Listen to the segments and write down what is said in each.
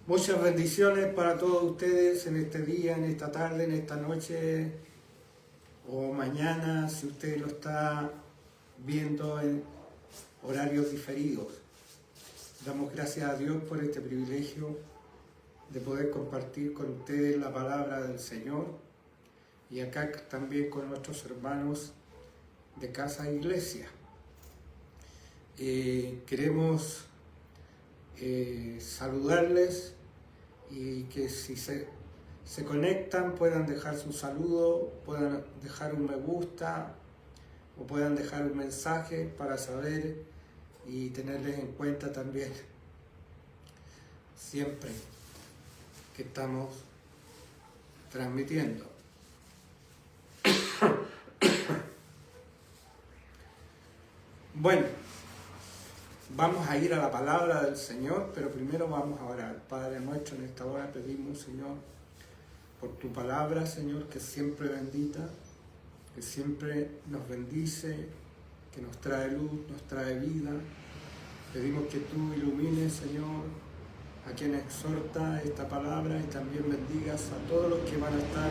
Muchas bendiciones para todos ustedes en este día, en esta tarde, en esta noche o mañana, si usted lo está viendo en horarios diferidos. Damos gracias a Dios por este privilegio de poder compartir con ustedes la palabra del Señor y acá también con nuestros hermanos de Casa Iglesia. Queremos saludarles y que si se conectan puedan dejar su saludo, puedan dejar un me gusta o puedan dejar un mensaje para saber y tenerles en cuenta también siempre que estamos transmitiendo. Bueno, vamos a ir a la palabra del Señor, pero primero vamos a orar. Padre nuestro, en esta hora pedimos, Señor, por tu palabra, Señor, que es siempre bendita, que siempre nos bendice, que nos trae luz, nos trae vida. Pedimos que tú ilumines, Señor, a quien exhorta esta palabra y también bendigas a todos los que van a estar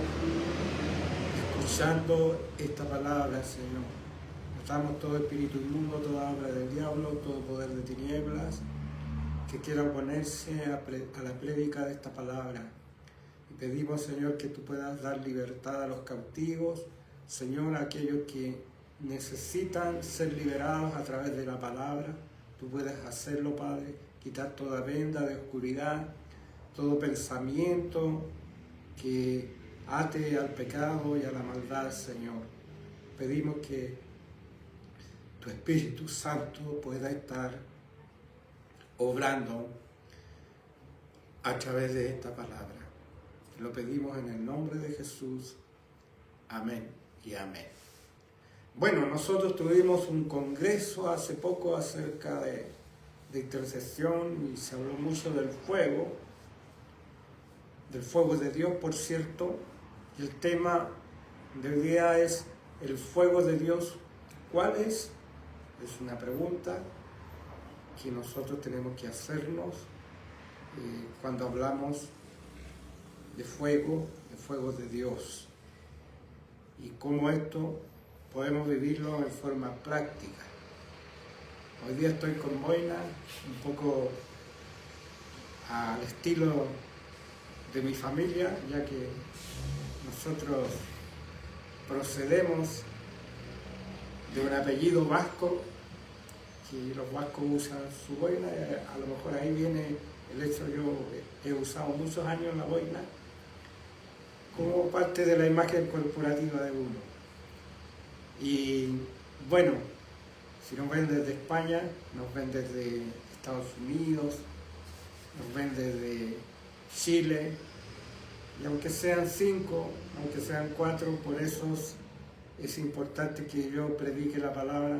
escuchando esta palabra, Señor. Atamos todo espíritu inmundo, toda obra del diablo, todo poder de tinieblas que quiera oponerse a la prédica de esta palabra. Y pedimos, Señor, que tú puedas dar libertad a los cautivos, Señor, a aquellos que necesitan ser liberados a través de la palabra. Tú puedes hacerlo, Padre, quitar toda venda de oscuridad, todo pensamiento que ate al pecado y a la maldad, Señor. Pedimos que tu Espíritu Santo pueda estar obrando a través de esta palabra. Lo pedimos en el nombre de Jesús. Amén y amén. Bueno, nosotros tuvimos un congreso hace poco acerca de intercesión y se habló mucho del fuego de Dios, por cierto. El tema de hoy día es el fuego de Dios. ¿Cuál es? Es una pregunta que nosotros tenemos que hacernos cuando hablamos de fuego de Dios. Y cómo esto podemos vivirlo en forma práctica. Hoy día estoy con boina, un poco al estilo de mi familia, ya que nosotros procedemos de un apellido vasco, que los vascos usan su boina, a lo mejor ahí viene el hecho. Yo he usado muchos años la boina como parte de la imagen corporativa de uno. Y bueno, si nos ven desde España, nos ven desde Estados Unidos, nos ven desde Chile, y aunque sean 5, aunque sean 4, por eso es importante que yo predique la palabra,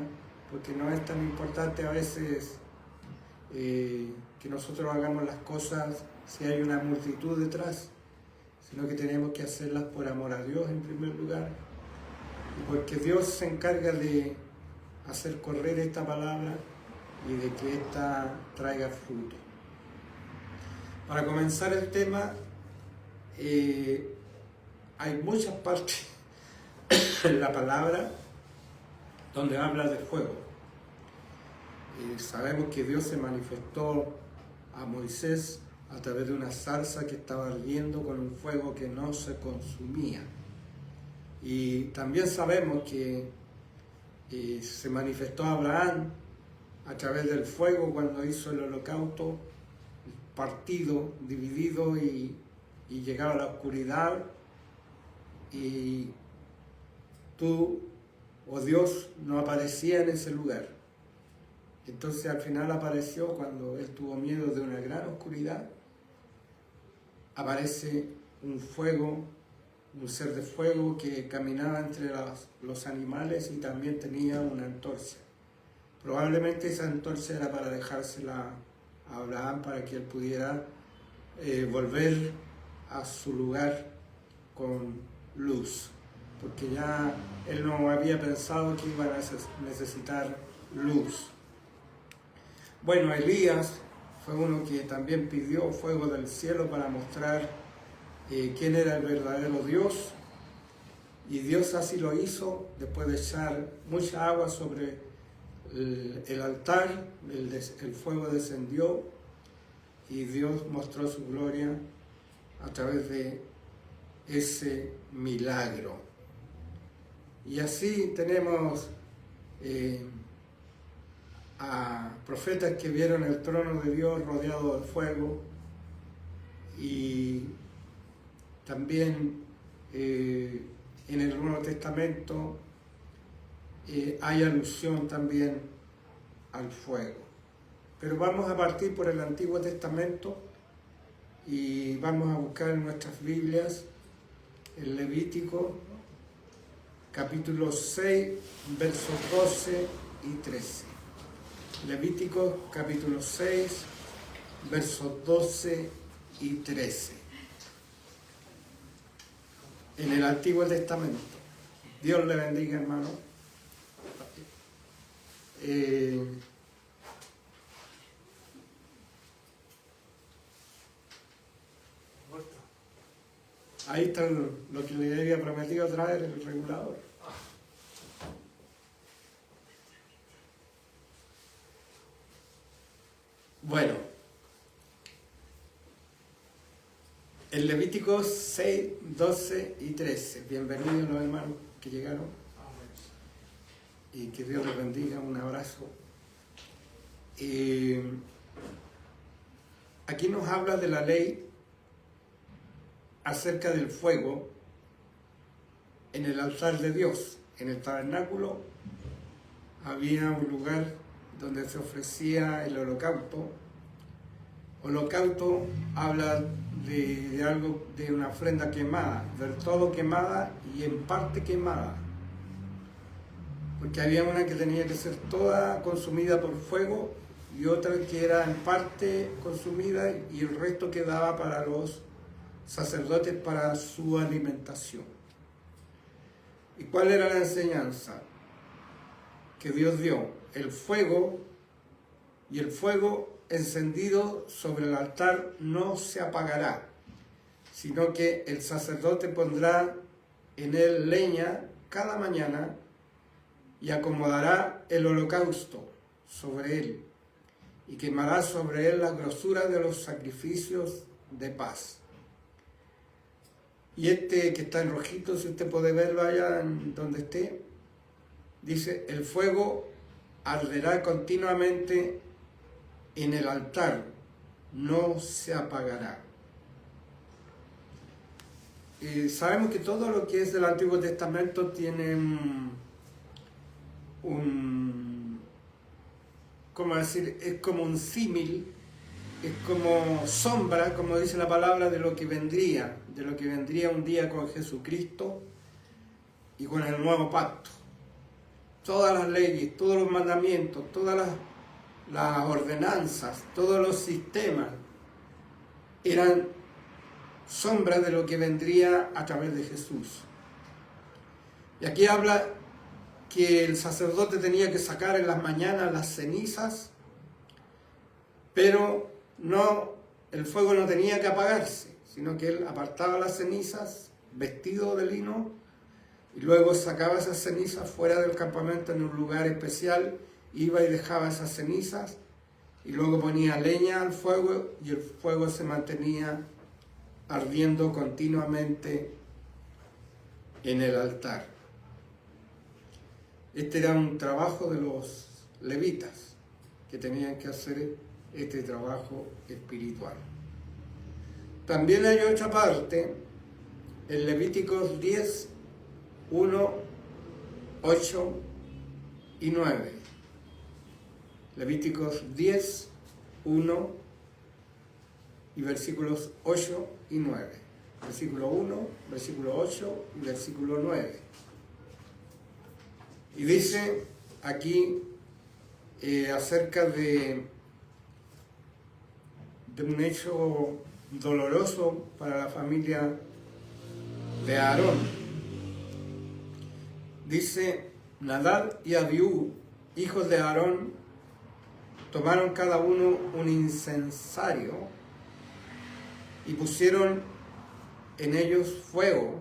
porque no es tan importante a veces que nosotros hagamos las cosas si hay una multitud detrás, sino que tenemos que hacerlas por amor a Dios en primer lugar, y porque Dios se encarga de hacer correr esta palabra y de que ésta traiga fruto. Para comenzar el tema, hay muchas partes en la palabra donde habla de fuego. Sabemos que Dios se manifestó a Moisés a través de una zarza que estaba ardiendo con un fuego que no se consumía. Y también sabemos que se manifestó a Abraham a través del fuego cuando hizo el holocausto, partido, dividido y llegaba la oscuridad, y tú, oh Dios, no aparecía en ese lugar. Entonces al final apareció cuando él tuvo miedo de una gran oscuridad. Aparece un fuego, un ser de fuego que caminaba entre los animales y también tenía una antorcha. Probablemente esa antorcha era para dejársela a Abraham para que él pudiera volver a su lugar con luz, porque ya él no había pensado que iban a necesitar luz. Bueno, Elías fue uno que también pidió fuego del cielo para mostrar quién era el verdadero Dios, y Dios así lo hizo después de echar mucha agua sobre el altar. El fuego descendió y Dios mostró su gloria a través de ese milagro. Y así tenemos a profetas que vieron el trono de Dios rodeado de fuego, y también en el Nuevo Testamento hay alusión también al fuego. Pero vamos a partir por el Antiguo Testamento y vamos a buscar en nuestras Biblias el Levítico capítulo 6, versos 12 y 13. Levítico capítulo 6, versos 12 y 13. En el Antiguo Testamento. Dios le bendiga, hermano. Ahí está lo que le había prometido traer, el regulador. Bueno, el Levítico 6, 12 y 13. Bienvenidos los hermanos que llegaron. Y que Dios les bendiga. Un abrazo. Aquí nos habla de la ley acerca del fuego en el altar de Dios. En el tabernáculo había un lugar donde se ofrecía el holocausto. Holocausto habla de algo, de una ofrenda quemada, del todo quemada y en parte quemada. Porque había una que tenía que ser toda consumida por fuego y otra que era en parte consumida y el resto quedaba para los sacerdotes para su alimentación. ¿Y cuál era la enseñanza que Dios dio? El fuego, y el fuego encendido sobre el altar no se apagará, sino que el sacerdote pondrá en él leña cada mañana y acomodará el holocausto sobre él y quemará sobre él la grosura de los sacrificios de paz. Y este que está en rojito, si usted puede verlo allá en donde esté, dice: el fuego arderá continuamente en el altar, no se apagará. Sabemos que todo lo que es del Antiguo Testamento tiene ¿cómo decir? Es como un símil, es como sombra, como dice la palabra, de lo que vendría un día con Jesucristo y con el nuevo pacto. Todas las leyes, todos los mandamientos, todas las ordenanzas, todos los sistemas eran sombras de lo que vendría a través de Jesús. Y aquí habla que el sacerdote tenía que sacar en las mañanas las cenizas, pero el fuego no tenía que apagarse, sino que él apartaba las cenizas vestido de lino y luego sacaba esas cenizas fuera del campamento en un lugar especial, iba y dejaba esas cenizas y luego ponía leña al fuego y el fuego se mantenía ardiendo continuamente en el altar. Este era un trabajo de los levitas que tenían que hacer este trabajo espiritual. También hay otra parte, en Levíticos 10, 1, 8 y 9. Levíticos 10, 1 y versículos 8 y 9. Versículo 1, versículo 8 y versículo 9. Y dice aquí acerca de un hecho doloroso para la familia de Aarón. Dice: Nadab y Abiú, hijos de Aarón, tomaron cada uno un incensario y pusieron en ellos fuego,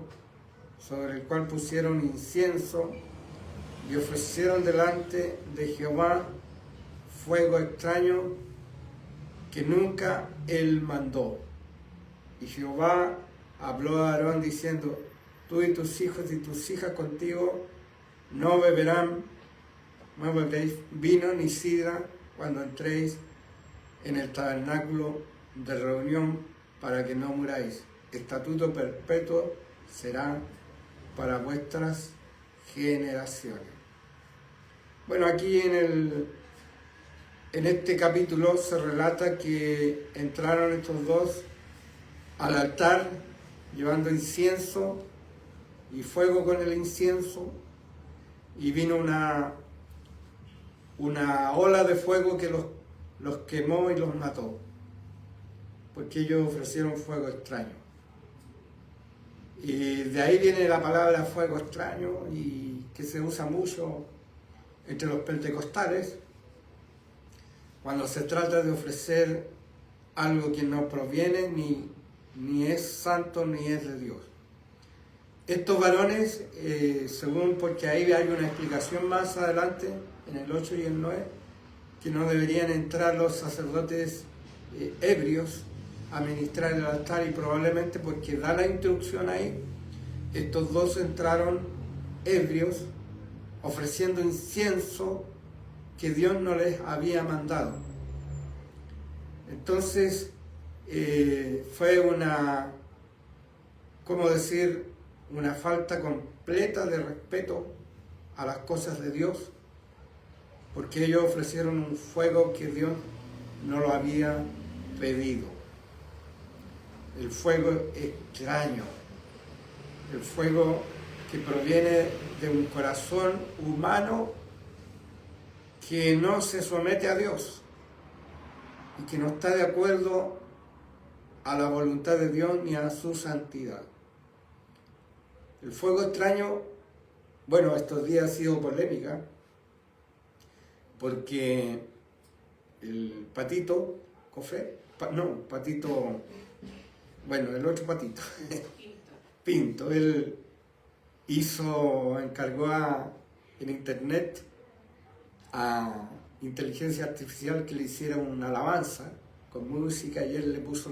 sobre el cual pusieron incienso, y ofrecieron delante de Jehová fuego extraño que nunca él mandó. Y Jehová habló a Aarón diciendo: tú y tus hijos y tus hijas contigo no beberéis vino ni sidra cuando entréis en el tabernáculo de reunión, para que no muráis. Estatuto perpetuo será para vuestras generaciones. Bueno, aquí en este capítulo se relata que entraron estos dos al altar llevando incienso y fuego con el incienso, y vino una ola de fuego que los quemó y los mató, porque ellos ofrecieron fuego extraño. Y de ahí viene la palabra fuego extraño, y que se usa mucho entre los pentecostales cuando se trata de ofrecer algo que no proviene ni es santo ni es de Dios. Estos varones, porque ahí hay una explicación más adelante, en el 8 y el 9, que no deberían entrar los sacerdotes ebrios a ministrar el altar, y probablemente porque da la instrucción ahí, estos dos entraron ebrios ofreciendo incienso que Dios no les había mandado. Entonces fue una falta completa de respeto a las cosas de Dios, porque ellos ofrecieron un fuego que Dios no lo había pedido. El fuego extraño, el fuego que proviene de un corazón humano que no se somete a Dios y que no está de acuerdo a la voluntad de Dios ni a su santidad. El fuego extraño, bueno, estos días ha sido polémica, porque el patito, el otro patito, Pinto, él encargó en internet a inteligencia artificial que le hiciera una alabanza con música, y él le puso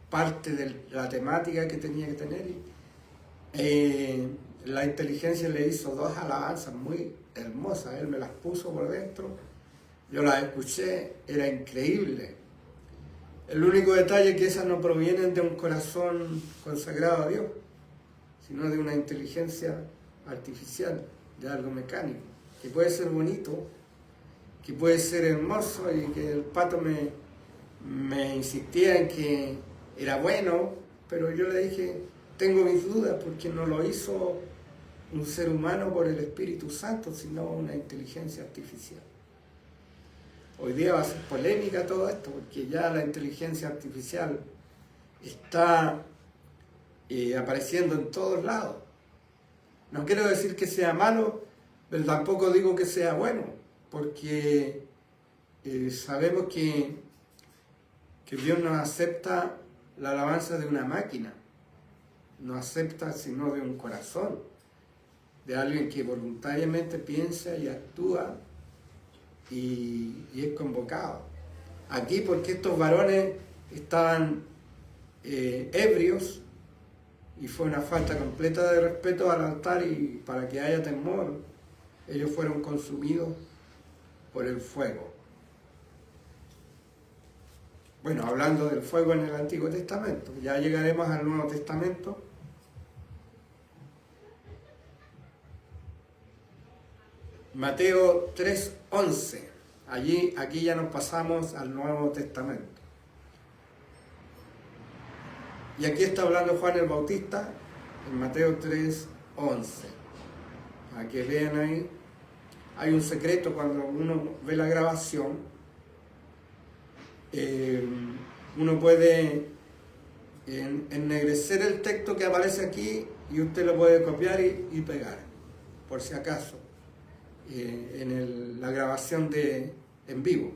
parte de la temática que tenía que tener, y la inteligencia le hizo 2 alabanzas muy hermosas. Él me las puso por dentro, yo las escuché, era increíble. El único detalle es que esas no provienen de un corazón consagrado a Dios, sino de una inteligencia artificial, de algo mecánico, que puede ser bonito, que puede ser hermoso, y que el pato me insistía en que era bueno, pero yo le dije, tengo mis dudas, porque no lo hizo un ser humano por el Espíritu Santo, sino una inteligencia artificial. Hoy día va a ser polémica todo esto, porque ya la inteligencia artificial está apareciendo en todos lados. No quiero decir que sea malo, pero tampoco digo que sea bueno, porque sabemos que Dios no acepta la alabanza de una máquina, no acepta sino de un corazón, de alguien que voluntariamente piensa y actúa y es convocado. Aquí, porque estos varones estaban ebrios, y fue una falta completa de respeto al altar, y para que haya temor, ellos fueron consumidos por el fuego. Bueno, hablando del fuego en el Antiguo Testamento, ya llegaremos al Nuevo Testamento. Mateo 3:11, aquí ya nos pasamos al Nuevo Testamento. Y aquí está hablando Juan el Bautista en Mateo 3:11. Para que vean ahí, hay un secreto cuando uno ve la grabación. Uno puede ennegrecer el texto que aparece aquí, y usted lo puede copiar y pegar, por si acaso, en la grabación en vivo.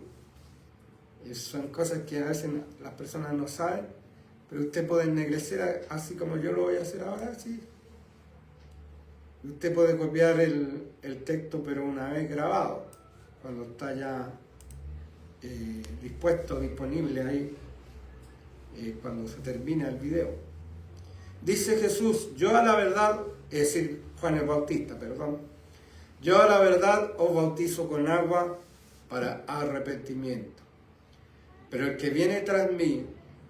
Son cosas que a veces las personas no saben, pero usted puede ennegrecer así como yo lo voy a hacer ahora, sí. Usted puede copiar el texto, pero una vez grabado, cuando está ya dispuesto, disponible ahí, cuando se termina el video. Dice Jesús, yo a la verdad, es decir, Juan el Bautista, perdón, yo a la verdad os bautizo con agua para arrepentimiento. Pero el que viene tras mí,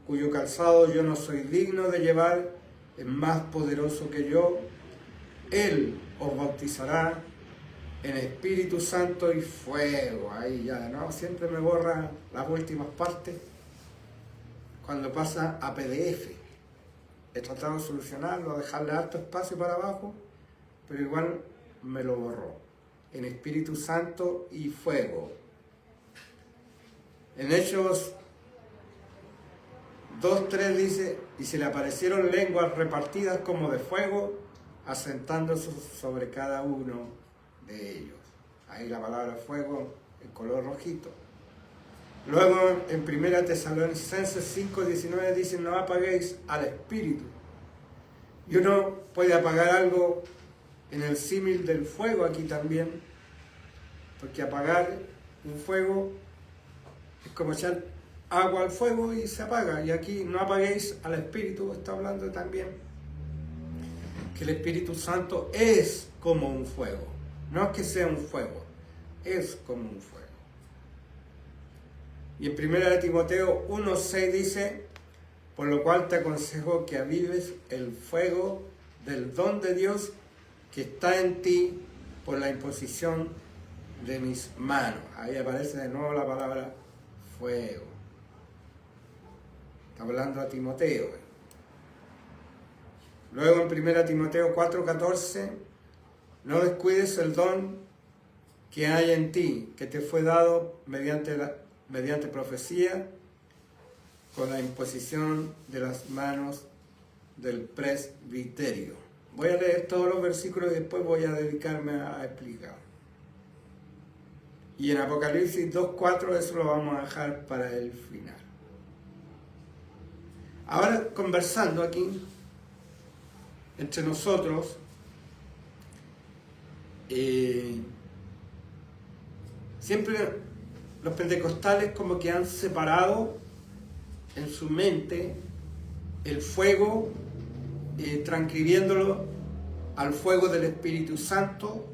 cuyo calzado yo no soy digno de llevar, es más poderoso que yo. Él os bautizará en Espíritu Santo y fuego. Ahí ya, ¿no? Siempre me borra las últimas partes cuando pasa a PDF. He tratado de solucionarlo, dejarle harto espacio para abajo, pero igual me lo borró. En Espíritu Santo y fuego. En Hechos 2:3 dice, y se le aparecieron lenguas repartidas como de fuego, asentándose sobre cada uno de ellos. Ahí la palabra fuego, en color rojito. Luego en 1 Tesalonicenses 5:19 dice, no apaguéis al Espíritu. Y uno puede apagar algo en el símil del fuego aquí también, porque apagar un fuego es como echar agua al fuego y se apaga. Y aquí no apaguéis al Espíritu, está hablando también que el Espíritu Santo es como un fuego. No es que sea un fuego, es como un fuego. Y en 1 Timoteo 1:6 dice, por lo cual te aconsejo que avives el fuego del don de Dios que está en ti por la imposición de mis manos. Ahí aparece de nuevo la palabra fuego. Está hablando a Timoteo. Luego en 1 Timoteo 4:14, no descuides el don que hay en ti, que te fue dado mediante profecía, con la imposición de las manos del presbiterio. Voy a leer todos los versículos y después voy a dedicarme a explicar. Y en Apocalipsis 2:4 eso lo vamos a dejar para el final. Ahora, conversando aquí entre nosotros, siempre los pentecostales como que han separado en su mente el fuego, transcribiéndolo al fuego del Espíritu Santo,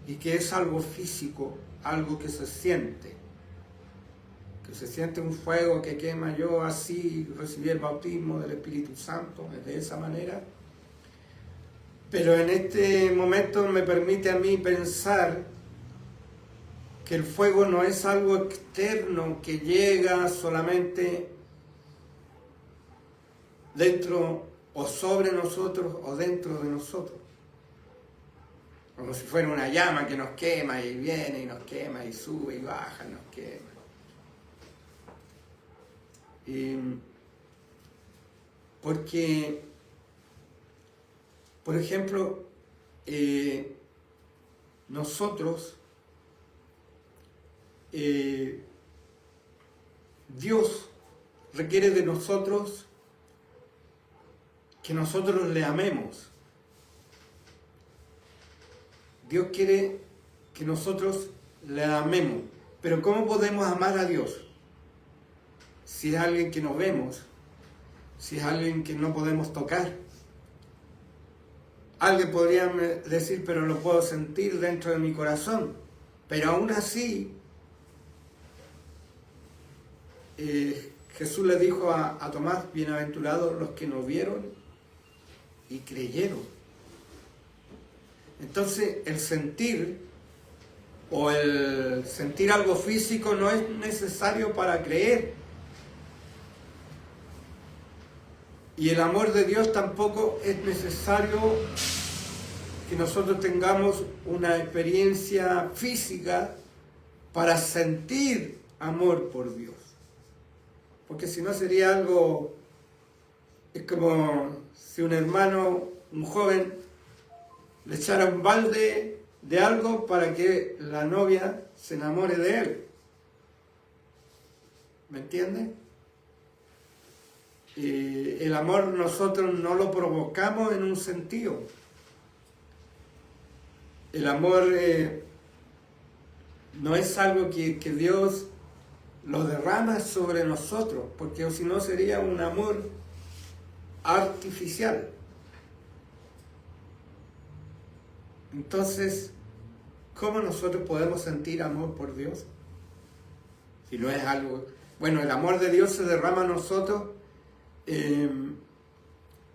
y que es algo físico, algo que se siente un fuego que quema. Yo así recibí el bautismo del Espíritu Santo, de esa manera. Pero en este momento me permite a mí pensar que el fuego no es algo externo que llega solamente dentro o sobre nosotros o dentro de nosotros. Como si fuera una llama que nos quema y viene y nos quema y sube y baja, nos quema. Porque, por ejemplo, nosotros, Dios requiere de nosotros que nosotros le amemos. Dios quiere que nosotros le amemos. Pero ¿cómo podemos amar a Dios? Si es alguien que no vemos, si es alguien que no podemos tocar. Alguien podría decir, pero lo puedo sentir dentro de mi corazón. Pero aún así, Jesús le dijo a Tomás, bienaventurados los que no vieron y creyeron. Entonces, el sentir o el sentir algo físico no es necesario para creer. Y el amor de Dios tampoco es necesario que nosotros tengamos una experiencia física para sentir amor por Dios. Porque si no sería algo, es como si un hermano, un joven, le echara un balde de algo para que la novia se enamore de él. ¿Me entiendes? El amor nosotros no lo provocamos en un sentido. El amor no es algo que Dios lo derrama sobre nosotros, porque si no sería un amor artificial. Entonces, ¿cómo nosotros podemos sentir amor por Dios? Si no es algo... Bueno, el amor de Dios se derrama a nosotros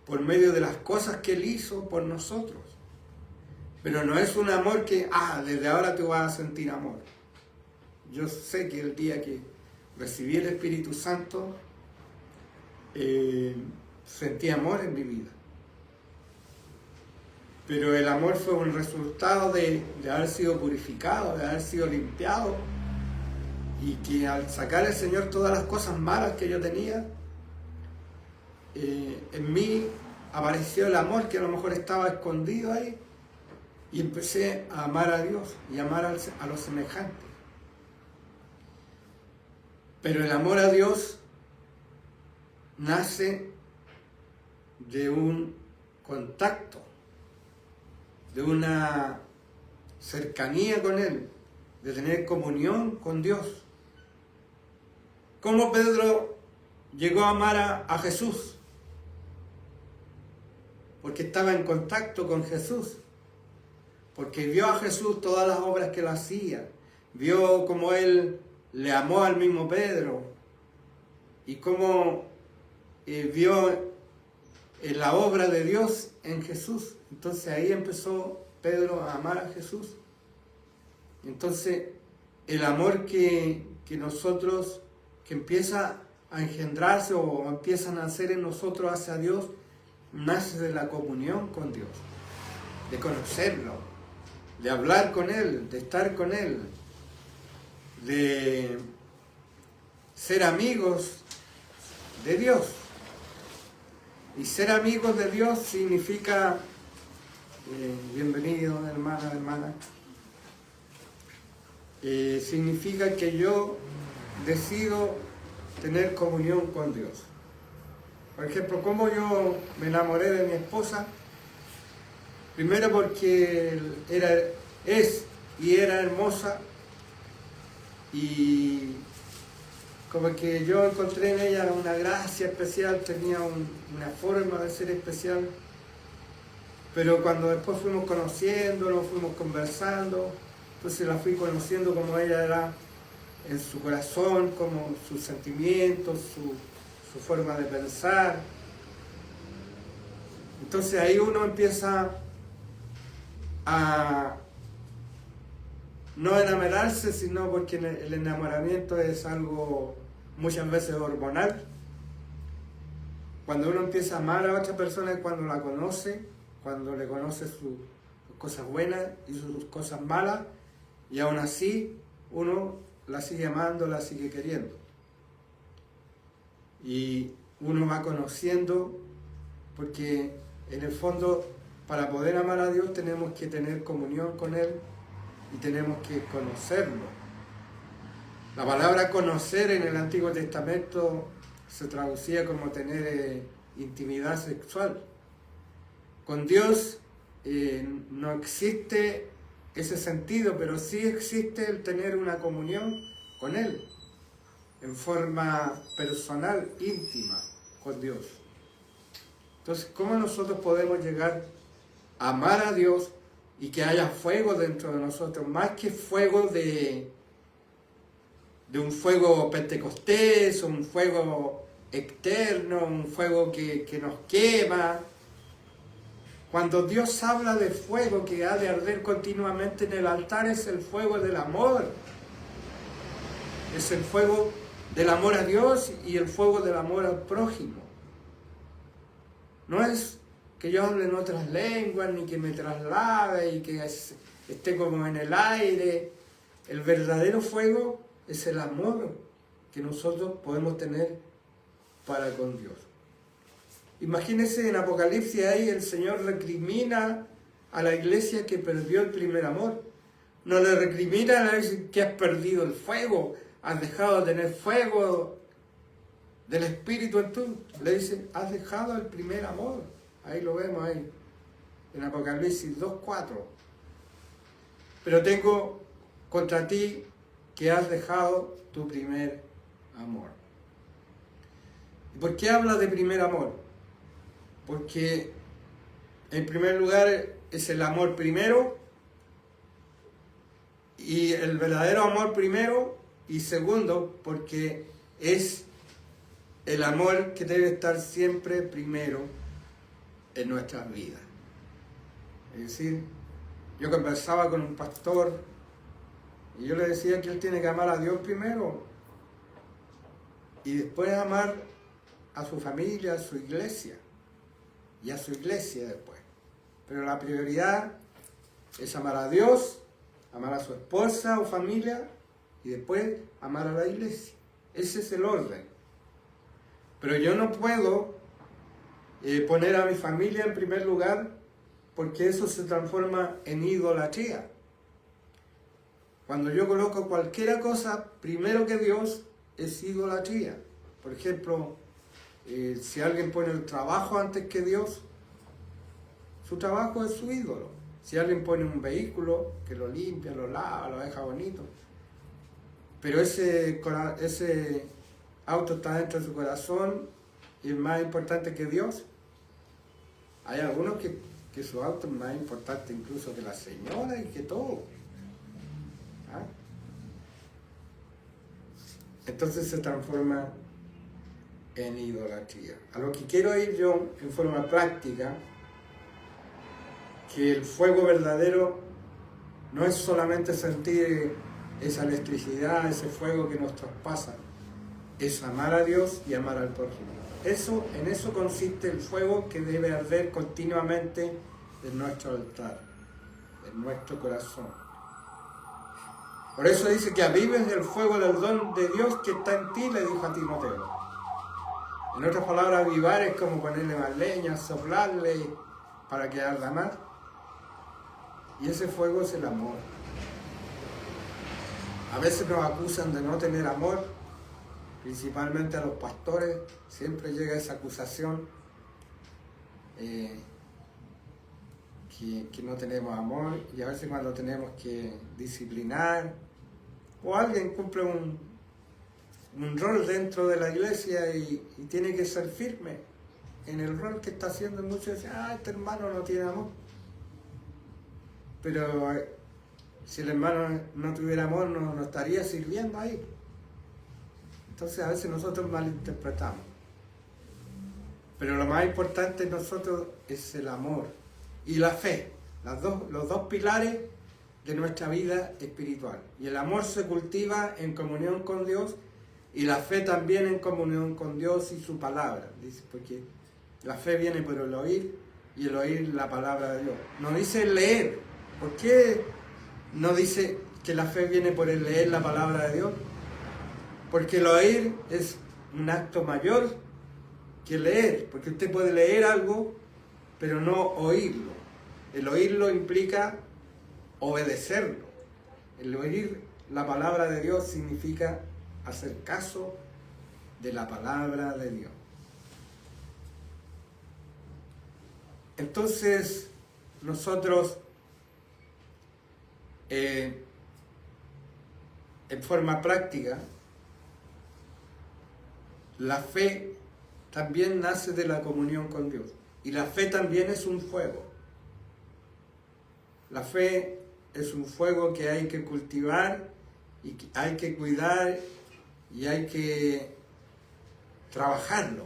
por medio de las cosas que Él hizo por nosotros. Pero no es un amor que, desde ahora tú vas a sentir amor. Yo sé que el día que recibí el Espíritu Santo, sentí amor en mi vida. Pero el amor fue un resultado de haber sido purificado, de haber sido limpiado, y que al sacar el Señor todas las cosas malas que yo tenía, en mí apareció el amor que a lo mejor estaba escondido ahí, y empecé a amar a Dios y amar a los semejantes. Pero el amor a Dios nace de un contacto, de una cercanía con Él, de tener comunión con Dios. ¿Cómo Pedro llegó a amar a Jesús? Porque estaba en contacto con Jesús, porque vio a Jesús todas las obras que Él hacía, vio cómo Él le amó al mismo Pedro, y cómo vio la obra de Dios en Jesús. Entonces ahí empezó Pedro a amar a Jesús. Entonces el amor que nosotros, que empieza a engendrarse o empieza a nacer en nosotros hacia Dios, nace de la comunión con Dios, de conocerlo, de hablar con Él, de estar con Él, de ser amigos de Dios. Y ser amigos de Dios significa, bienvenido hermana, significa que yo decido tener comunión con Dios. Por ejemplo, ¿cómo yo me enamoré de mi esposa? Primero porque era hermosa, y como que yo encontré en ella una gracia especial, tenía una forma de ser especial. Pero cuando después fuimos conociéndonos, fuimos conversando, entonces la fui conociendo como ella era en su corazón, como sus sentimientos, su forma de pensar. Entonces ahí uno empieza a no enamorarse, sino porque el enamoramiento es algo muchas veces hormonal. Cuando uno empieza a amar a otra persona es cuando la conoce, cuando le conoce sus cosas buenas y sus cosas malas, y aún así uno la sigue amando, la sigue queriendo. Y uno va conociendo, porque en el fondo para poder amar a Dios tenemos que tener comunión con Él y tenemos que conocerlo. La palabra conocer en el Antiguo Testamento se traducía como tener intimidad sexual. Con Dios no existe ese sentido, pero sí existe el tener una comunión con Él, en forma personal, íntima, con Dios. Entonces, ¿cómo nosotros podemos llegar a amar a Dios y que haya fuego dentro de nosotros? Más que fuego de un fuego pentecostés, un fuego externo, un fuego que nos quema. Cuando Dios habla de fuego que ha de arder continuamente en el altar, es el fuego del amor. Es el fuego del amor a Dios y el fuego del amor al prójimo. No es que yo hable en otras lenguas, ni que me traslade y que esté como en el aire. El verdadero fuego es el amor que nosotros podemos tener para con Dios. Imagínense en Apocalipsis, ahí el Señor recrimina a la iglesia que perdió el primer amor. No le recrimina a la iglesia que has perdido el fuego, has dejado de tener fuego del Espíritu en tú. Le dice, has dejado el primer amor. Ahí lo vemos ahí, en Apocalipsis 2:4. Pero tengo contra ti que has dejado tu primer amor. ¿Y por qué habla de primer amor? Porque en primer lugar es el amor primero, y el verdadero amor primero, y segundo, porque es el amor que debe estar siempre primero en nuestras vidas. Es decir, yo conversaba con un pastor y yo le decía que él tiene que amar a Dios primero y después amar a su familia, a su iglesia, y a su iglesia después. Pero la prioridad es amar a Dios, amar a su esposa o familia y después amar a la iglesia. Ese es el orden. Pero yo no puedo poner a mi familia en primer lugar, porque eso se transforma en idolatría. Cuando yo coloco cualquier cosa primero que Dios, es idolatría. Por ejemplo, si alguien pone el trabajo antes que Dios, su trabajo es su ídolo. Si alguien pone un vehículo que lo limpia, lo lava, lo deja bonito, pero ese auto está dentro de su corazón y es más importante que Dios. Hay algunos que su auto es más importante incluso que la señora y que todo. ¿Ah? Entonces se transforma en idolatría. A lo que quiero ir yo en forma práctica, que el fuego verdadero no es solamente sentir esa electricidad, ese fuego que nos traspasa, es amar a Dios y amar al prójimo. En eso consiste el fuego que debe arder continuamente en nuestro altar, en nuestro corazón. Por eso dice que avives el fuego del don de Dios que está en ti, le dijo a Timoteo. En otras palabras, avivar es como ponerle más leña, soplarle para que arda más. Y ese fuego es el amor. A veces nos acusan de no tener amor, principalmente a los pastores, siempre llega esa acusación que no tenemos amor, y a veces cuando tenemos que disciplinar, o alguien cumple un rol dentro de la iglesia y tiene que ser firme en el rol que está haciendo, muchos dicen, este hermano no tiene amor. Pero si el hermano no tuviera amor, no estaría sirviendo ahí. Entonces a veces nosotros malinterpretamos. Pero lo más importante en nosotros es el amor y la fe, los dos pilares de nuestra vida espiritual. Y el amor se cultiva en comunión con Dios, y la fe también en comunión con Dios y su palabra. Dice, porque la fe viene por el oír, y el oír la palabra de Dios. No dice leer. ¿Por qué no dice que la fe viene por el leer la palabra de Dios? Porque el oír es un acto mayor que leer, porque usted puede leer algo, pero no oírlo. El oírlo implica obedecerlo. El oír la palabra de Dios significa hacer caso de la palabra de Dios. Entonces, nosotros en forma práctica, la fe también nace de la comunión con Dios. Y la fe también es un fuego. La fe es un fuego que hay que cultivar y que hay que cuidar y hay que trabajarlo.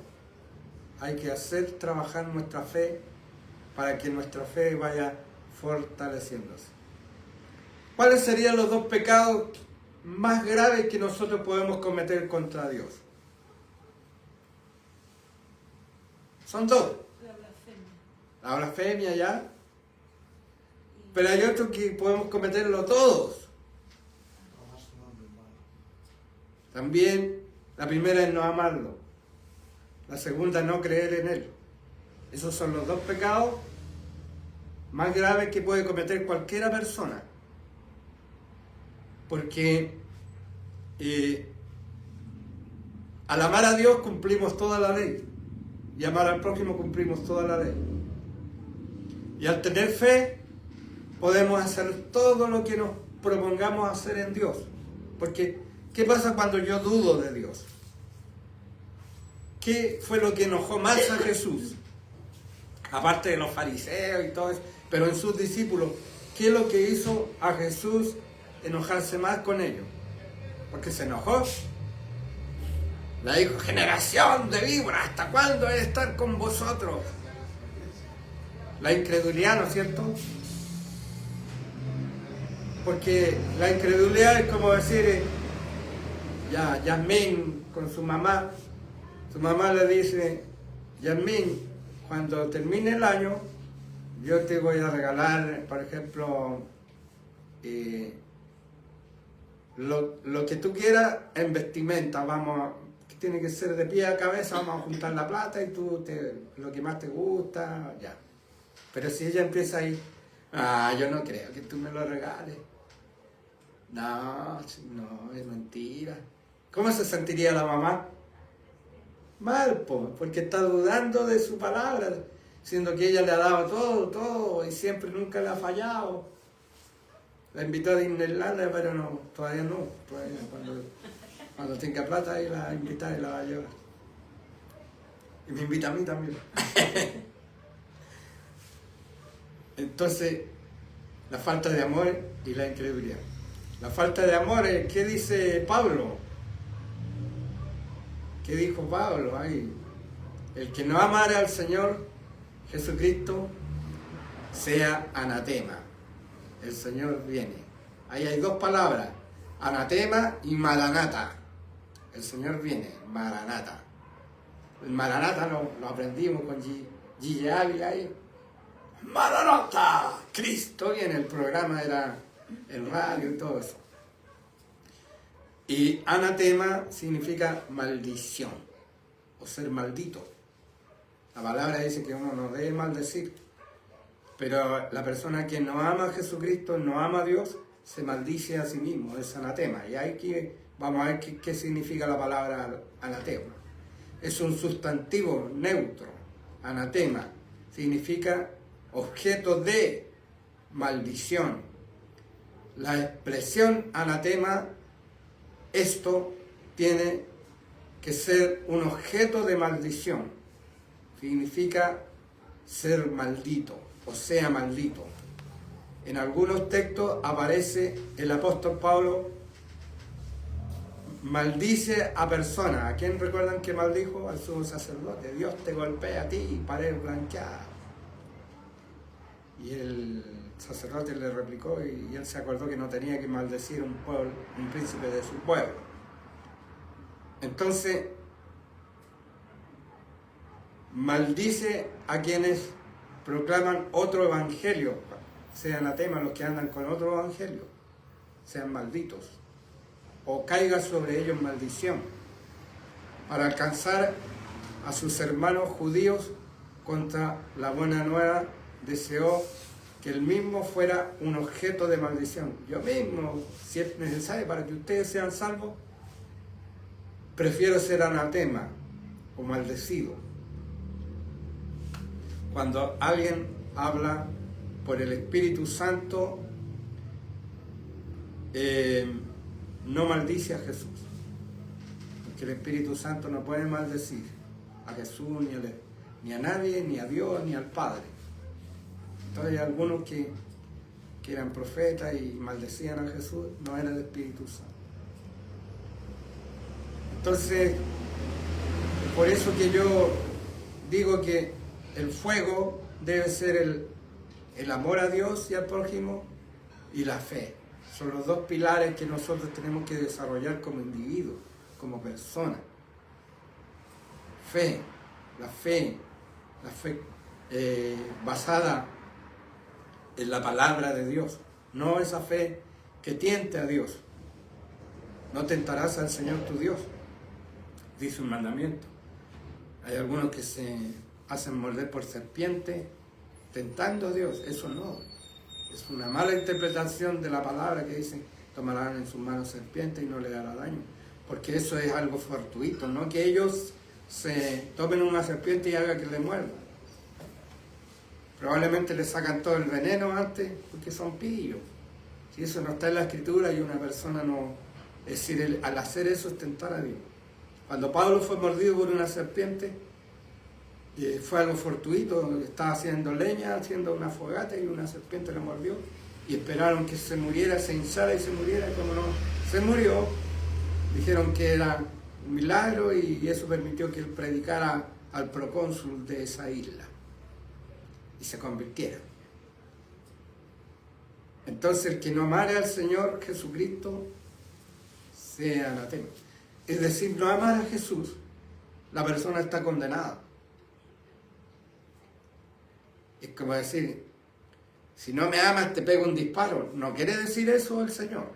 Hay que hacer trabajar nuestra fe para que nuestra fe vaya fortaleciéndose. ¿Cuáles serían los dos pecados más graves que nosotros podemos cometer contra Dios? Son dos. La blasfemia ya. Pero hay otros que podemos cometerlo todos. También la primera es no amarlo. La segunda, no creer en él. Esos son los dos pecados más graves que puede cometer cualquiera persona. Porque Al amar a Dios cumplimos toda la ley. Y amar al prójimo cumplimos toda la ley. Y al tener fe podemos hacer todo lo que nos propongamos hacer en Dios. Porque, ¿qué pasa cuando yo dudo de Dios? ¿Qué fue lo que enojó más a Jesús? Aparte de los fariseos y todo eso, pero en sus discípulos, ¿qué es lo que hizo a Jesús enojarse más con ellos? Porque se enojó. Le dijo, generación de víboras, ¿hasta cuándo he de estar con vosotros? La incredulidad, ¿no es cierto? Porque la incredulidad es como decir, ya Yasmín con su mamá le dice, Yasmín, cuando termine el año, yo te voy a regalar, por ejemplo, lo que tú quieras en vestimenta, que tiene que ser de pie a cabeza, vamos a juntar la plata y tú lo que más te gusta, ya. Pero si ella empieza ahí, yo no creo que tú me lo regales. No, es mentira. ¿Cómo se sentiría la mamá? Mal, porque está dudando de su palabra, siendo que ella le ha dado todo, y siempre nunca le ha fallado. La invitó a Disneylandia, pero no, todavía no. Todavía cuando tenga plata, ahí la invita y la va a llevar. Y me invita a mí también. Entonces, la falta de amor y la incredulidad. La falta de amor, ¿qué dice Pablo? ¿Qué dijo Pablo ahí? El que no amara al Señor Jesucristo sea anatema. El Señor viene. Ahí hay dos palabras, anatema y maranata. El Señor viene, maranata. El maranata lo aprendimos con Gigi Ávila ahí. Maranata, Cristo viene, el programa era el radio y todo eso. Y anatema significa maldición o ser maldito. La palabra dice que uno no debe maldecir, pero la persona que no ama a Jesucristo, no ama a Dios, se maldice a sí mismo, es anatema. Y vamos a ver qué significa la palabra anatema. Es un sustantivo neutro, anatema, significa objeto de maldición. La expresión anatema, esto tiene que ser un objeto de maldición. Significa ser maldito, o sea maldito. En algunos textos aparece el apóstol Pablo maldice a personas. ¿A quién recuerdan que maldijo? Al sumo sacerdote. Dios te golpea a ti y pared blanqueada. Y el sacerdote le replicó y él se acordó que no tenía que maldecir a un príncipe de su pueblo. Entonces, maldice a quienes proclaman otro evangelio, sean anatemas los que andan con otro evangelio, sean malditos, o caiga sobre ellos maldición, para alcanzar a sus hermanos judíos contra la buena nueva, deseó que él mismo fuera un objeto de maldición. Yo mismo, si es necesario para que ustedes sean salvos, prefiero ser anatema o maldecido. Cuando alguien habla por el Espíritu Santo, no maldice a Jesús, porque el Espíritu Santo no puede maldecir a Jesús, ni a nadie, ni a Dios, ni al Padre. Entonces hay algunos que eran profetas y maldecían a Jesús, no era el Espíritu Santo. Entonces, por eso que yo digo que el fuego debe ser el amor a Dios y al prójimo y la fe. Son los dos pilares que nosotros tenemos que desarrollar como individuos, como personas. La fe basada en la palabra de Dios, no esa fe que tiente a Dios. No tentarás al Señor tu Dios, dice un mandamiento. Hay algunos que se hacen morder por serpiente tentando a Dios. Eso no, es una mala interpretación de la palabra que dice tomarán en sus manos serpiente y no le hará daño, porque eso es algo fortuito, no que ellos se tomen una serpiente y hagan que le muerda. Probablemente le sacan todo el veneno antes, porque son pillos. Si eso no está en la Escritura y una persona no... Es decir, al hacer eso es tentar a Dios. Cuando Pablo fue mordido por una serpiente, fue algo fortuito, estaba haciendo leña, haciendo una fogata y una serpiente le mordió y esperaron que se muriera, se hinchara y se muriera, y como no se murió, dijeron que era un milagro y eso permitió que él predicara al procónsul de esa isla y se convirtiera. Entonces el que no amara al Señor Jesucristo sea anatema. Es decir, no amar a Jesús, la persona está condenada. Es como decir, si no me amas te pego un disparo. No quiere decir eso el Señor.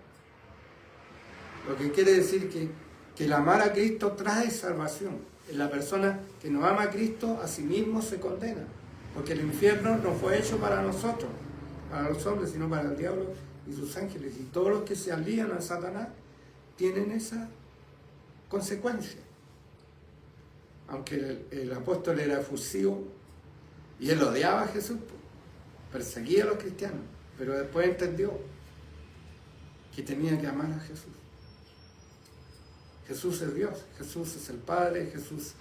Lo que quiere decir que el amar a Cristo trae salvación. La persona que no ama a Cristo a sí mismo se condena. Porque el infierno no fue hecho para nosotros, para los hombres, sino para el diablo y sus ángeles. Y todos los que se alían a Satanás tienen esa consecuencia. Aunque el apóstol era efusivo y él odiaba a Jesús, perseguía a los cristianos, pero después entendió que tenía que amar a Jesús. Jesús es Dios, Jesús es el Padre, Jesús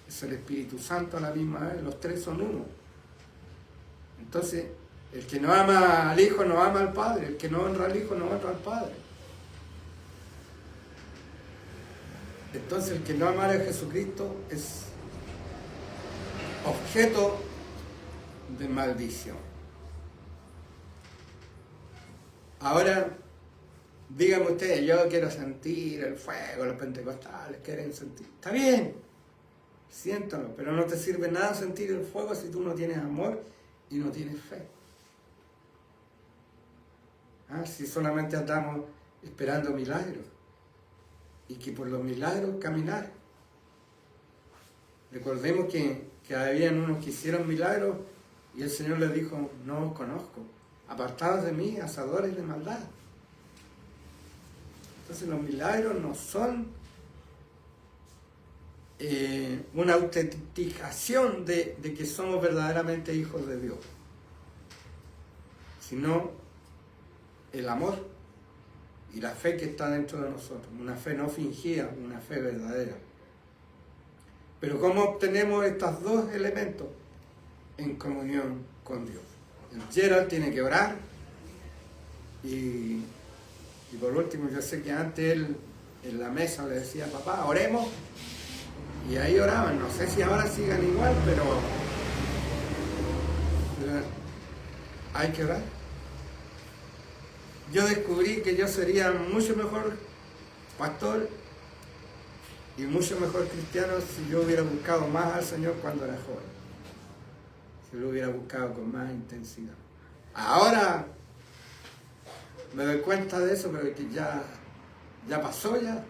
es el Espíritu Santo a la misma vez, los tres son uno. Entonces, el que no ama al Hijo no ama al Padre, el que no honra al Hijo no honra al Padre. Entonces, el que no amara a Jesucristo es objeto de maldición. Ahora, díganme ustedes, yo quiero sentir el fuego, los pentecostales quieren sentir. Está bien, siéntalo, pero no te sirve nada sentir el fuego si tú no tienes amor y no tienes fe. Si solamente andamos esperando milagros y que por los milagros caminar. Recordemos que habían unos que hicieron milagros y el Señor les dijo, no os conozco, apartados de mí, hacedores de maldad. Entonces los milagros no son una autenticación de que somos verdaderamente hijos de Dios, sino el amor y la fe que está dentro de nosotros, una fe no fingida, una fe verdadera. Pero ¿cómo obtenemos estos dos elementos? En comunión con Dios. El Gerald tiene que orar y por último, yo sé que antes él en la mesa le decía, papá, oremos, y ahí oraban. No sé si ahora sigan igual, pero hay que orar. Yo descubrí que yo sería mucho mejor pastor y mucho mejor cristiano si yo hubiera buscado más al Señor cuando era joven, si lo hubiera buscado con más intensidad. Ahora me doy cuenta de eso, pero que ya pasó ya.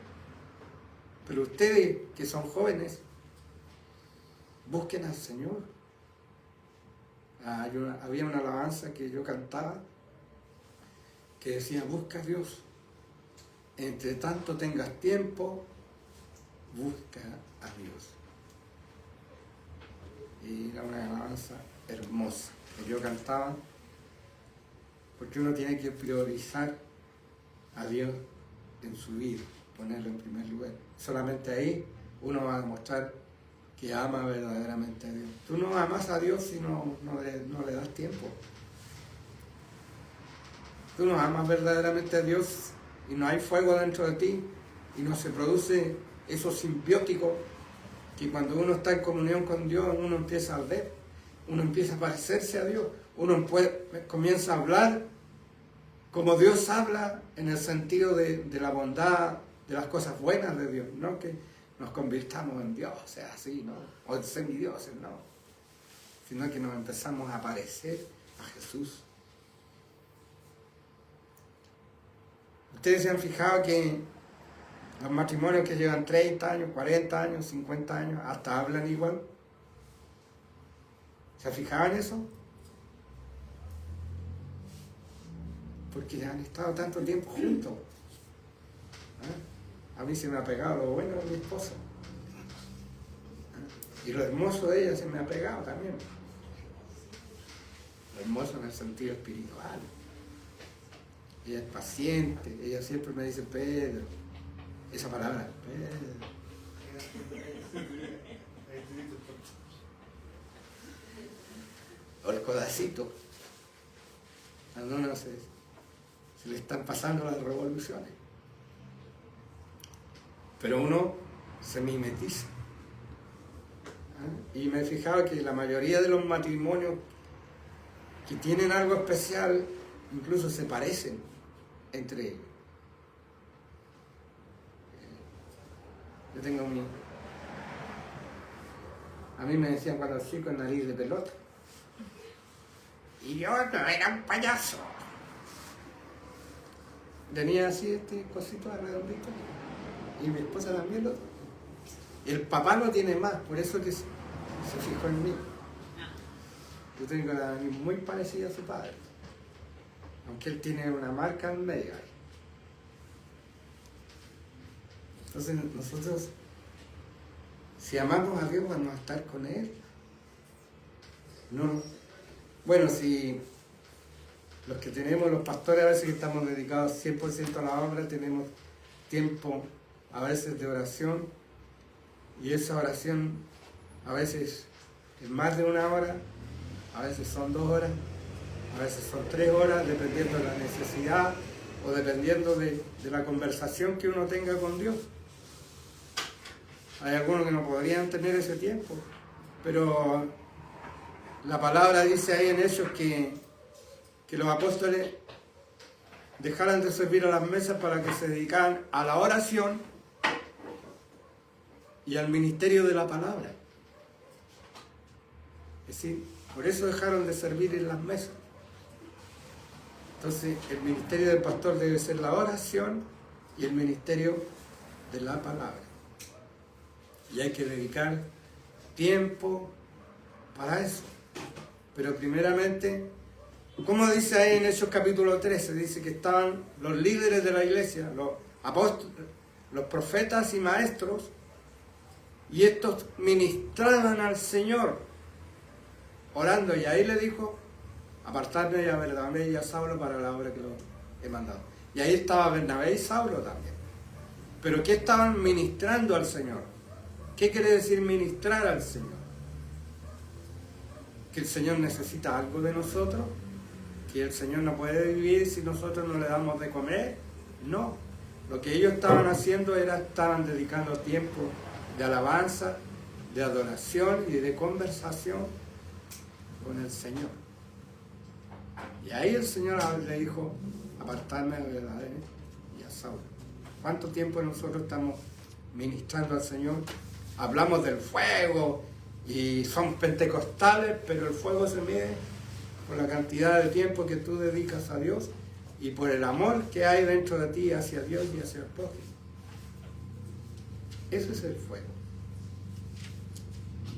Pero ustedes que son jóvenes, busquen al Señor. Había una alabanza que yo cantaba que decía, busca a Dios. Entre tanto tengas tiempo, busca a Dios. Y era una alabanza hermosa que yo cantaba, porque uno tiene que priorizar a Dios en su vida, ponerlo en primer lugar. Solamente ahí uno va a demostrar que ama verdaderamente a Dios. Tú no amas a Dios si no le das tiempo. Tú no amas verdaderamente a Dios y no hay fuego dentro de ti y no se produce eso simbiótico que cuando uno está en comunión con Dios uno empieza a arder, uno empieza a parecerse a Dios, uno comienza a hablar como Dios habla en el sentido de la bondad, de las cosas buenas de Dios, no que nos convirtamos en Dios, o sea, así, ¿no? O en semidioses, no, sino que nos empezamos a parecer a Jesús. Ustedes se han fijado que los matrimonios que llevan 30 años, 40 años, 50 años, hasta hablan igual. ¿Se fijaban en eso? Porque han estado tanto tiempo juntos. A mí se me ha pegado lo bueno de mi esposa. Y lo hermoso de ella se me ha pegado también. Lo hermoso en el sentido espiritual. Ella es paciente, ella siempre me dice Pedro. Esa palabra, Pedro. O el codacito. A uno se le están pasando las revoluciones. Pero uno se mimetiza. Y me he fijado que la mayoría de los matrimonios que tienen algo especial incluso se parecen entre ellos. Yo tengo a mí me decían cuando chico nariz de pelota. Y yo no era un payaso. Tenía así este cosito redondito. Y mi esposa también lo. El papá lo tiene más, por eso que se fijó en mí. Yo tengo la nariz muy parecida a su padre. Aunque él tiene una marca en medio. Entonces nosotros, si amamos a Dios, vamos a estar con Él. No. Bueno, si los que tenemos, los pastores, a veces que estamos dedicados 100% a la obra, tenemos tiempo a veces de oración, y esa oración a veces es más de 1 hora, a veces son 2 horas, a veces son 3 horas, dependiendo de la necesidad o dependiendo de la conversación que uno tenga con Dios. Hay algunos que no podrían tener ese tiempo, pero la palabra dice ahí en Hechos que los apóstoles dejaran de servir a las mesas para que se dedicaran a la oración y al ministerio de la palabra. Es decir, por eso dejaron de servir en las mesas. Entonces, el ministerio del pastor debe ser la oración y el ministerio de la palabra. Y hay que dedicar tiempo para eso. Pero primeramente, como dice ahí en Hechos capítulo 13, dice que estaban los líderes de la iglesia, los apóstoles, los profetas y maestros, y estos ministraban al Señor, orando. Y ahí le dijo, apartadme a Bernabé y a Saulo para la obra que los he mandado. Y ahí estaba Bernabé y Saulo también. Pero ¿qué estaban ministrando al Señor? ¿Qué quiere decir ministrar al Señor? ¿Que el Señor necesita algo de nosotros? ¿Que el Señor no puede vivir si nosotros no le damos de comer? No. Lo que ellos estaban haciendo estaban dedicando tiempo de alabanza, de adoración y de conversación con el Señor. Y ahí el Señor le dijo, apartarme a Bernabé y a Saulo. ¿Cuánto tiempo nosotros estamos ministrando al Señor? Hablamos del fuego y son pentecostales, pero el fuego se mide por la cantidad de tiempo que tú dedicas a Dios y por el amor que hay dentro de ti hacia Dios y hacia el prójimo. Eso es el fuego.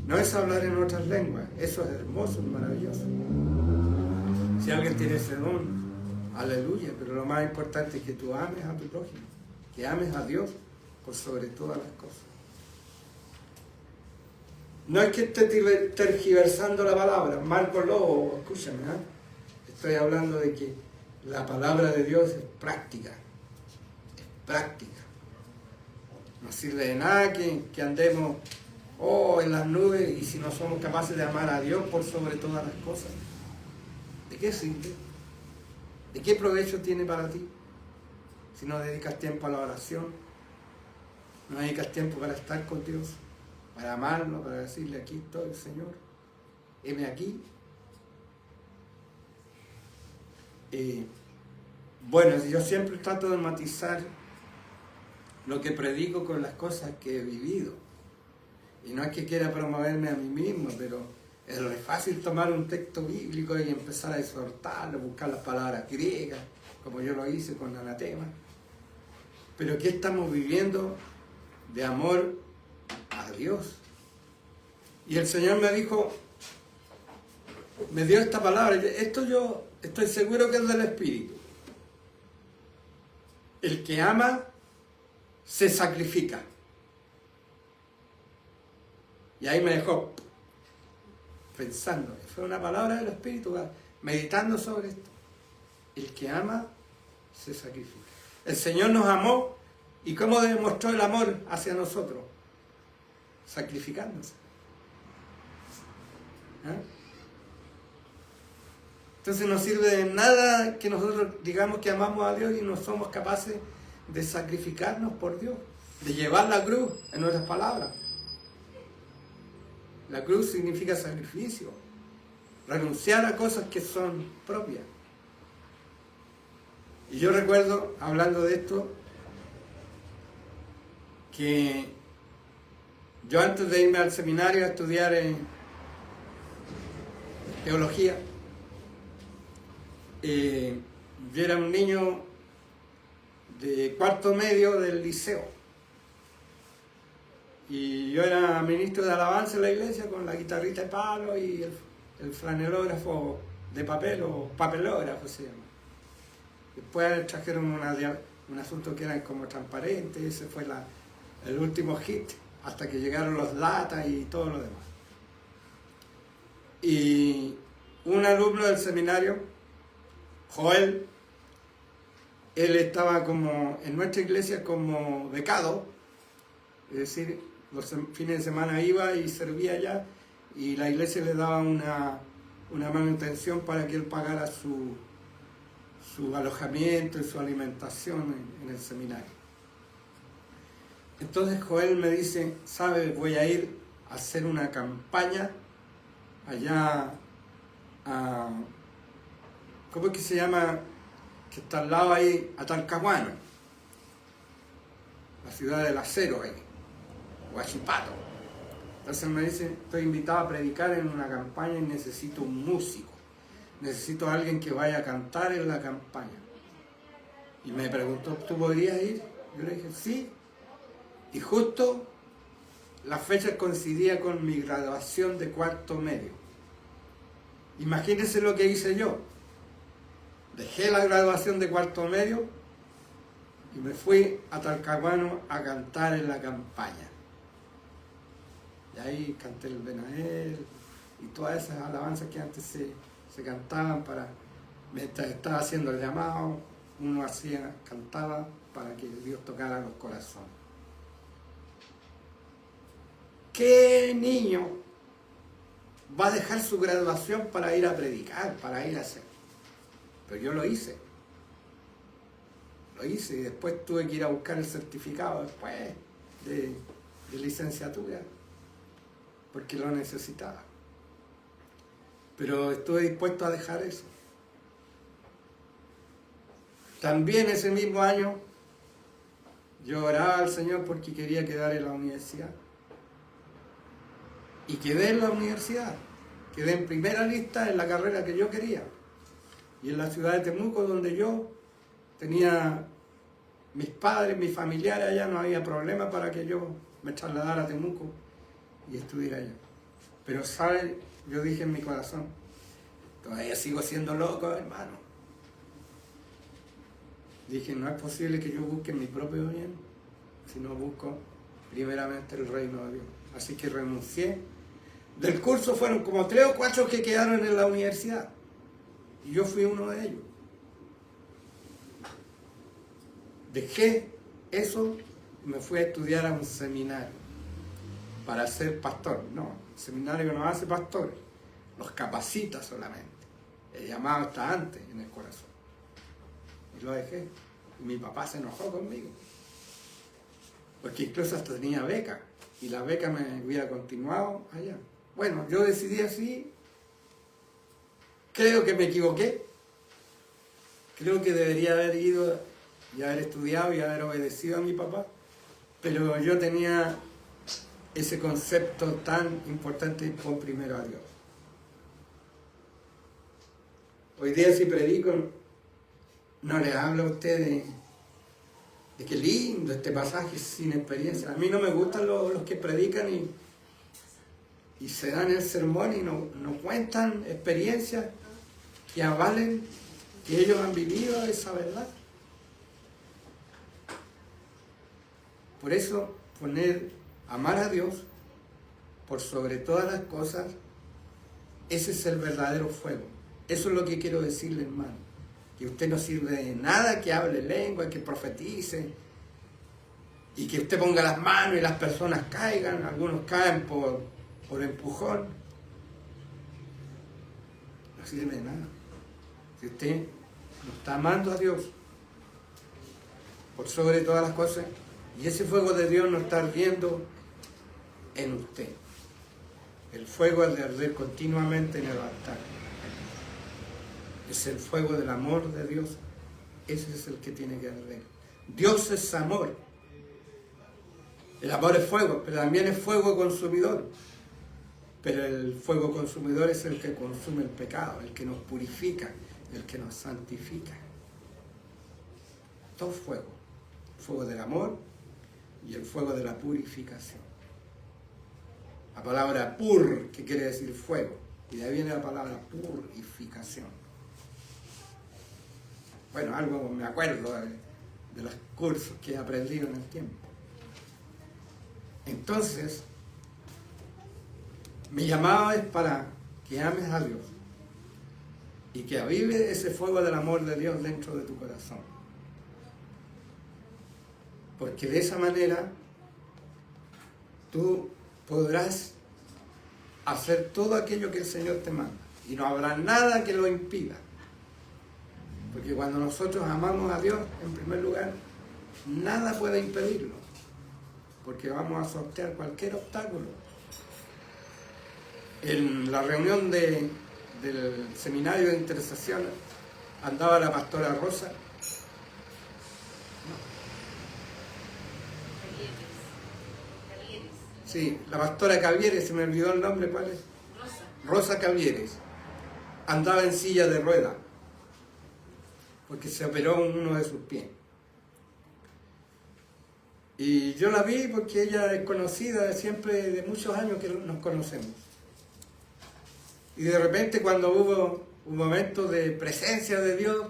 No es hablar en otras lenguas, eso es hermoso y maravilloso. Si alguien tiene ese don, aleluya, pero lo más importante es que tú ames a tu prójimo, que ames a Dios por sobre todas las cosas. No es que esté tergiversando la palabra, Marco Lobo, escúchame, estoy hablando de que la palabra de Dios es práctica, no sirve de nada que andemos en las nubes y si no somos capaces de amar a Dios por sobre todas las cosas. ¿De qué sirve? ¿De qué provecho tiene para ti? Si no dedicas tiempo a la oración, no dedicas tiempo para estar con Dios, para amarlo, para decirle aquí estoy, Señor, heme aquí. Bueno, yo siempre trato de matizar lo que predico con las cosas que he vivido. Y no es que quiera promoverme a mí mismo, pero es re fácil tomar un texto bíblico y empezar a exhortarlo, buscar las palabras griegas, como yo lo hice con Anatema. Pero ¿qué estamos viviendo de amor a Dios? Y el Señor me dijo, me dio esta palabra, esto yo estoy seguro que es del Espíritu. El que ama se sacrifica. Y ahí me dejó pensando. Fue una palabra del Espíritu, meditando sobre esto. El que ama, se sacrifica. El Señor nos amó. ¿Y cómo demostró el amor hacia nosotros? Sacrificándose. Entonces no sirve de nada que nosotros digamos que amamos a Dios y no somos capaces de sacrificarnos por Dios, de llevar la cruz, en nuestras palabras. La cruz significa sacrificio, renunciar a cosas que son propias. Y yo recuerdo, hablando de esto, que yo antes de irme al seminario a estudiar teología, yo era un niño de cuarto medio del liceo. Y yo era ministro de alabanza en la iglesia con la guitarrita de palo y el flanelógrafo de papel, o papelógrafo se llama. Después trajeron un asunto que era como transparente, ese fue el último hit, hasta que llegaron los latas y todo lo demás. Y un alumno del seminario, Joel, él estaba como en nuestra iglesia como becado, es decir, los fines de semana iba y servía allá, y la iglesia le daba una manutención para que él pagara su alojamiento y su alimentación en el seminario. Entonces Joel me dice, ¿sabe? Voy a ir a hacer una campaña allá a... ¿Cómo es que se llama? Que está al lado ahí, a Talcahuano, la ciudad del acero ahí, Huachipato. Entonces me dice, estoy invitado a predicar en una campaña y necesito un músico. Necesito a alguien que vaya a cantar en la campaña. Y me preguntó, ¿tú podrías ir? Yo le dije, sí. Y justo la fecha coincidía con mi graduación de cuarto medio. Imagínense lo que hice yo. Dejé la graduación de cuarto medio y me fui a Talcahuano a cantar en la campaña. Y ahí canté el Benael y todas esas alabanzas que antes se cantaban mientras estaba haciendo el llamado, uno cantaba para que Dios tocara los corazones. ¿Qué niño va a dejar su graduación para ir a predicar, para ir a hacer? Pero yo lo hice y después tuve que ir a buscar el certificado después de licenciatura, porque lo necesitaba. Pero estuve dispuesto a dejar eso. También ese mismo año yo oraba al Señor porque quería quedar en la universidad. Y quedé en la universidad. Quedé en primera lista en la carrera que yo quería. Y en la ciudad de Temuco, donde yo tenía mis padres, mis familiares allá, no había problema para que yo me trasladara a Temuco y estudiara allá. Pero, ¿sabes? Yo dije en mi corazón, todavía sigo siendo loco, hermano. Dije, no es posible que yo busque mi propio bien, si no busco primeramente el reino de Dios. Así que renuncié. Del curso fueron como 3 o 4 que quedaron en la universidad. Y yo fui uno de ellos. Dejé eso y me fui a estudiar a un seminario para ser pastor. No, el seminario no hace pastores, los capacita solamente. El llamado está antes en el corazón. Y lo dejé. Y mi papá se enojó conmigo. Porque incluso hasta tenía beca. Y la beca me hubiera continuado allá. Bueno, yo decidí así. Creo que me equivoqué. Creo que debería haber ido y haber estudiado y haber obedecido a mi papá. Pero yo tenía ese concepto tan importante de pon primero a Dios. Hoy día si predico, no les hablo a ustedes de qué lindo este pasaje sin experiencia. A mí no me gustan los que predican y se dan el sermón y no cuentan experiencias que avalen que ellos han vivido esa verdad. Por eso, amar a Dios por sobre todas las cosas, ese es el verdadero fuego. Eso es lo que quiero decirle, hermano. Que usted no sirve de nada que hable lengua, que profetice, y que usted ponga las manos y las personas caigan. Algunos caen por empujón. No sirve de nada. Si usted no está amando a Dios por sobre todas las cosas, y ese fuego de Dios no está ardiendo en usted. El fuego es de arder continuamente en el altar. Es el fuego del amor de Dios. Ese es el que tiene que arder. Dios es amor. El amor es fuego, pero también es fuego consumidor. Pero el fuego consumidor es el que consume el pecado, el que nos purifica, el que nos santifica. Dos fuegos. El fuego del amor y el fuego de la purificación. La palabra pur, que quiere decir fuego, y de ahí viene la palabra purificación. Bueno, algo me acuerdo de los cursos que he aprendido en el tiempo. Entonces, mi llamado es para que ames a Dios y que avive ese fuego del amor de Dios dentro de tu corazón. Porque de esa manera tú podrás hacer todo aquello que el Señor te manda y no habrá nada que lo impida. Porque cuando nosotros amamos a Dios, en primer lugar, nada puede impedirlo, porque vamos a sortear cualquier obstáculo. En la reunión del seminario de intercesión andaba la pastora Rosa. Sí, la pastora Cavieres, se me olvidó el nombre, ¿cuál es? Rosa Cavieres. Andaba en silla de ruedas, porque se operó uno de sus pies. Y yo la vi porque ella es conocida siempre, de muchos años que nos conocemos. Y de repente cuando hubo un momento de presencia de Dios,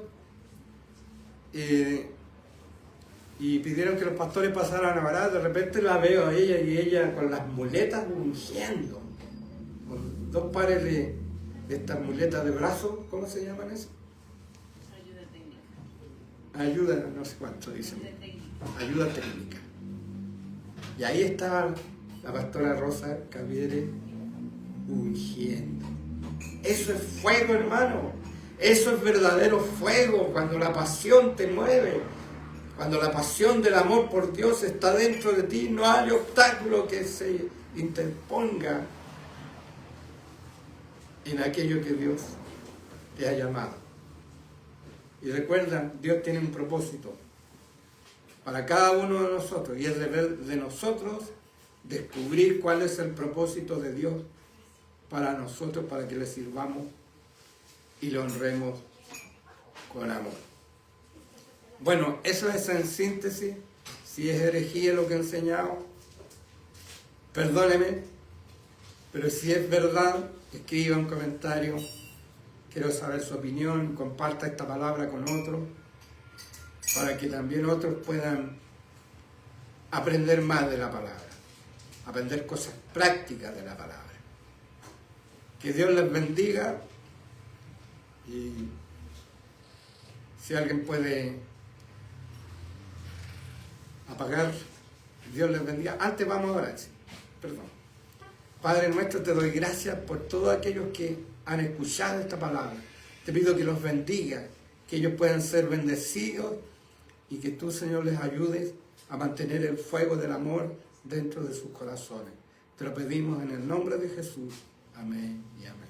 y pidieron que los pastores pasaran a orar, de repente la veo a ella y ella con las muletas ungiendo, con dos pares de estas muletas de brazo, ¿cómo se llaman eso? Ayuda técnica. Ayuda, no sé cuánto dicen. Ayuda técnica. Y ahí estaba la pastora Rosa Cavieres ungiendo. Eso es fuego, hermano. Eso es verdadero fuego, cuando la pasión te mueve. Cuando la pasión del amor por Dios está dentro de ti, no hay obstáculo que se interponga en aquello que Dios te ha llamado. Y recuerda, Dios tiene un propósito para cada uno de nosotros, y es deber de nosotros descubrir cuál es el propósito de Dios para nosotros, para que le sirvamos y le honremos con amor. Bueno, eso es en síntesis. Si es herejía lo que he enseñado, perdóneme, pero si es verdad, escriba un comentario. Quiero saber su opinión, comparta esta palabra con otros, para que también otros puedan aprender más de la palabra, aprender cosas prácticas de la palabra. Que Dios les bendiga, y si alguien puede apagar, Dios les bendiga. Antes vamos a orar, sí. Perdón. Padre nuestro, te doy gracias por todos aquellos que han escuchado esta palabra. Te pido que los bendiga, que ellos puedan ser bendecidos y que tú, Señor, les ayudes a mantener el fuego del amor dentro de sus corazones. Te lo pedimos en el nombre de Jesús. Amén y amén.